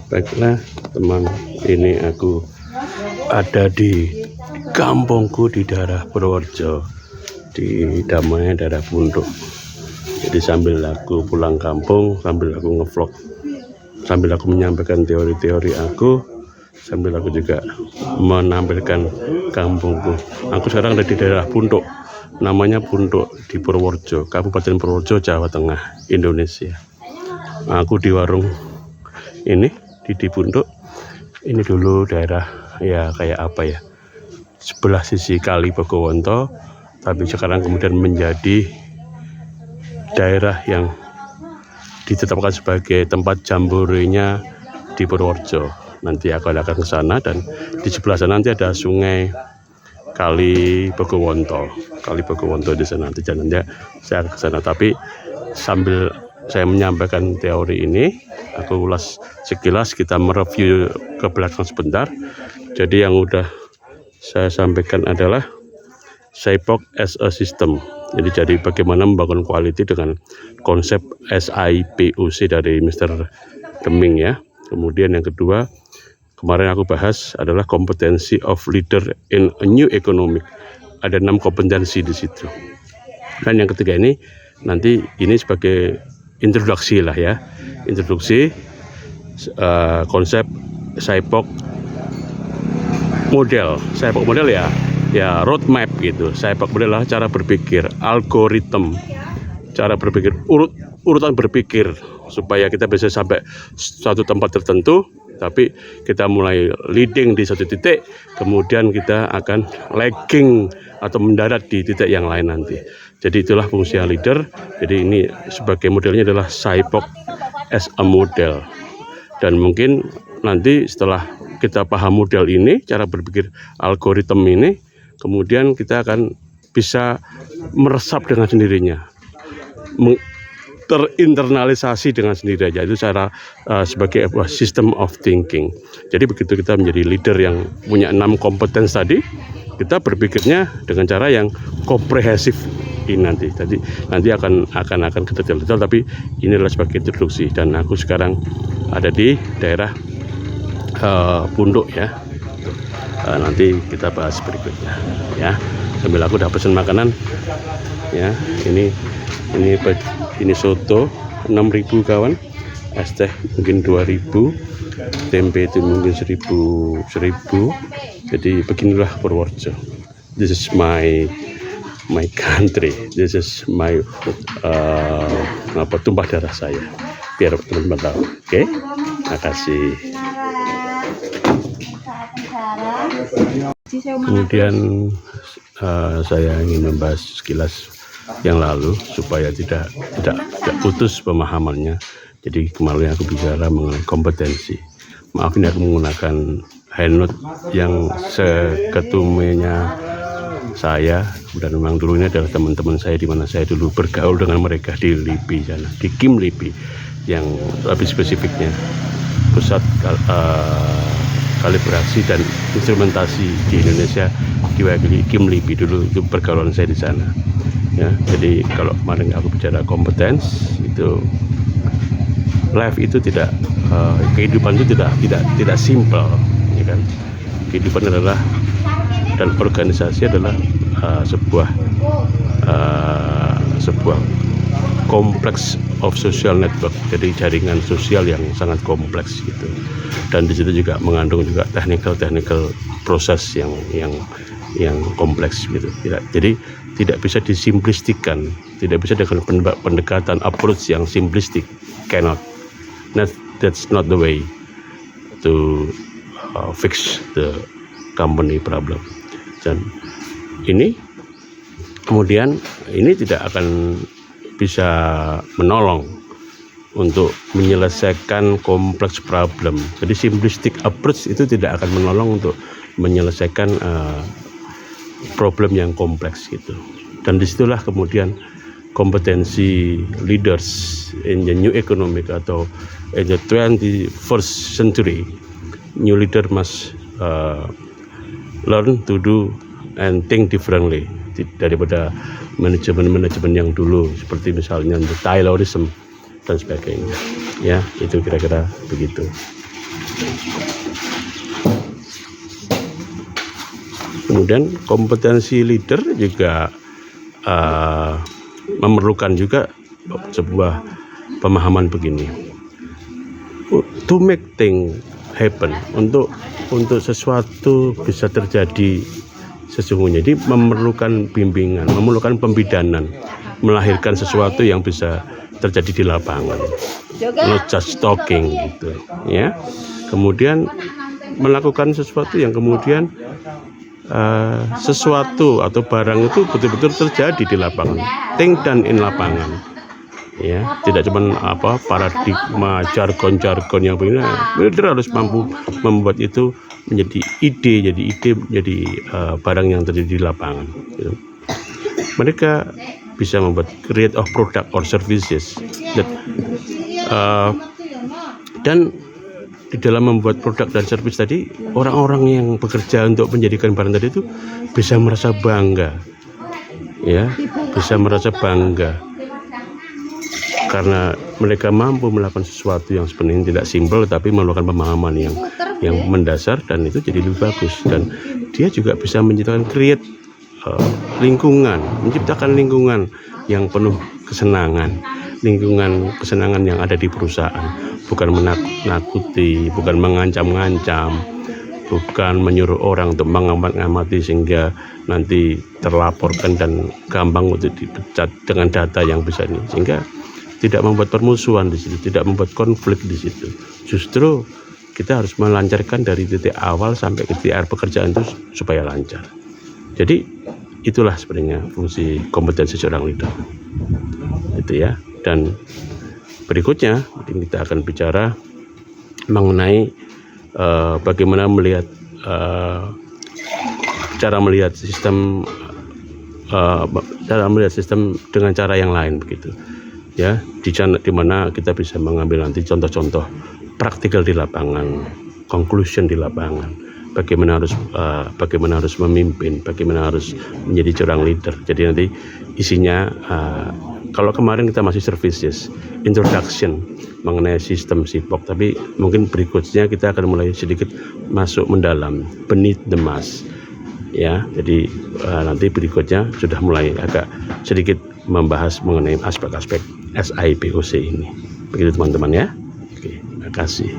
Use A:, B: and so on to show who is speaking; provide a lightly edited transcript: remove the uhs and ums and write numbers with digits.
A: Baiklah teman, ini aku ada di kampungku di daerah Purworejo, di namanya daerah Punduk. Jadi sambil aku pulang kampung, sambil aku ngevlog, sambil aku menyampaikan teori-teori aku, sambil aku juga menampilkan kampungku. Aku sekarang ada di daerah Punduk, namanya Punduk di Purworejo, Kabupaten Purworejo, Jawa Tengah, Indonesia. Aku di warung ini di Punduk. Ini dulu daerah ya kayak apa ya, sebelah sisi Kali Bogowonto, tapi sekarang kemudian menjadi daerah yang ditetapkan sebagai tempat jamborenya di Purworejo. Nanti aku akan ke sana, dan di sebelah sana nanti ada sungai Kali Bogowonto. Kali Bogowonto di sana nanti, nanti saya akan ke sana. Tapi sambil saya menyampaikan teori ini, aku ulas sekilas, kita mereview ke belakang sebentar. Jadi yang udah saya sampaikan adalah SIPOC as a system. Jadi bagaimana membangun quality dengan konsep SIPOC dari Mr. Deming ya. Kemudian yang kedua, kemarin aku bahas adalah kompetensi of leader in a new economic. Ada 6 kompetensi di situ. Dan yang ketiga ini, nanti ini sebagai introduksi lah ya. Introduksi konsep SIPOC model. SIPOC model ya roadmap gitu. SIPOC model lah cara berpikir, algoritma, cara berpikir, urutan berpikir, supaya kita bisa sampai suatu tempat tertentu, tapi kita mulai leading di satu titik, kemudian kita akan lagging atau mendarat di titik yang lain nanti. Jadi itulah fungsi leader. Jadi ini sebagai modelnya adalah SIPOC as a model. Dan mungkin nanti setelah kita paham model ini, cara berpikir algoritma ini, kemudian kita akan bisa meresap dengan sendirinya, terinternalisasi dengan sendiri aja. Itu cara sebagai system of thinking. Jadi begitu kita menjadi leader yang punya 6 kompetensi tadi, kita berpikirnya dengan cara yang komprehensif ini nanti. Jadi nanti akan ke detail-detail, tapi ini adalah sebagai introduksi. Dan aku sekarang ada di daerah Punduk ya. Nanti kita bahas berikutnya ya. Sambil aku udah pesen makanan ya. Ini soto 6.000 kawan, es teh mungkin 2.000, tempe itu mungkin 1.000. Jadi beginilah Purworejo. This is my country. This is my tumpah darah saya, biar teman-teman tahu. Oke, makasih. Kemudian saya ingin membahas sekilas yang lalu supaya tidak putus pemahamannya. Jadi kemarin aku bicara mengenai kompetensi. Maaf ini aku menggunakan handnote yang seketumnya saya, dan memang dulu ini adalah teman-teman saya, di mana saya dulu bergaul dengan mereka di LIPI sana, di Kim LIPI, yang lebih spesifiknya pusat kalibrasi dan instrumentasi di Indonesia, diwakili Kim LIPI. Dulu itu pergaulan saya di sana ya. Jadi kalau kemarin aku bicara kompetens, itu life itu tidak kehidupan itu tidak simple ya kan. Kehidupan adalah, dan organisasi adalah sebuah kompleks of social network. Jadi jaringan sosial yang sangat kompleks gitu. Dan di situ juga mengandung juga technical proses yang kompleks gitu. Jadi tidak bisa disimplistikan, tidak bisa dengan pendekatan approach yang simplistik. Cannot. That's not the way to fix the company problem. Dan ini kemudian ini tidak akan bisa menolong untuk menyelesaikan kompleks problem. Jadi simplistic approach itu tidak akan menolong untuk menyelesaikan problem yang kompleks gitu. Dan disitulah kemudian kompetensi leaders in the new economic atau in the 21st century. New leader must learn to do and think differently daripada manajemen yang dulu, seperti misalnya the Taylorism dan sebagainya. Ya, itu kira-kira begitu. Kemudian kompetensi leader juga memerlukan juga sebuah pemahaman begini. To make things happen, untuk sesuatu bisa terjadi sesungguhnya, jadi memerlukan bimbingan, memerlukan pembidanan, melahirkan sesuatu yang bisa terjadi di lapangan, not just talking gitu ya. Kemudian melakukan sesuatu yang kemudian sesuatu atau barang itu betul-betul terjadi di lapangan, think done in lapangan ya, tidak cuma paradigma jargon yang begini. Leader harus mampu membuat itu menjadi ide, jadi barang yang terjadi di lapangan gitu. Mereka bisa membuat create of product or services dan di dalam membuat produk dan service tadi, orang-orang yang bekerja untuk menjadikan barang tadi itu bisa merasa bangga ya, bisa merasa bangga karena mereka mampu melakukan sesuatu yang sebenarnya tidak simpel, tapi memerlukan pemahaman yang mendasar, dan itu jadi lebih bagus. Dan dia juga bisa menciptakan menciptakan lingkungan yang penuh kesenangan, lingkungan kesenangan yang ada di perusahaan, bukan menakuti, bukan mengancam-ngancam, bukan menyuruh orang untuk mengamati sehingga nanti terlaporkan dan gampang untuk dipecat dengan data yang bisa ini, sehingga tidak membuat permusuhan di situ, tidak membuat konflik di situ. Justru kita harus melancarkan dari titik awal sampai ke titik akhir pekerjaan itu supaya lancar. Jadi itulah sebenarnya fungsi kompetensi seorang leader itu ya. Dan berikutnya mungkin kita akan bicara mengenai bagaimana melihat cara melihat sistem dengan cara yang lain begitu ya, di mana kita bisa mengambil nanti contoh-contoh praktikal di lapangan, conclusion di lapangan, bagaimana harus memimpin, bagaimana harus menjadi seorang leader. Jadi nanti isinya kalau kemarin kita masih services, introduction mengenai sistem SIPOK, tapi mungkin berikutnya kita akan mulai sedikit masuk mendalam, beneath the mask ya. Jadi nanti berikutnya sudah mulai agak sedikit membahas mengenai aspek-aspek SIPOC ini. Begitu teman-teman ya. Oke, terima kasih.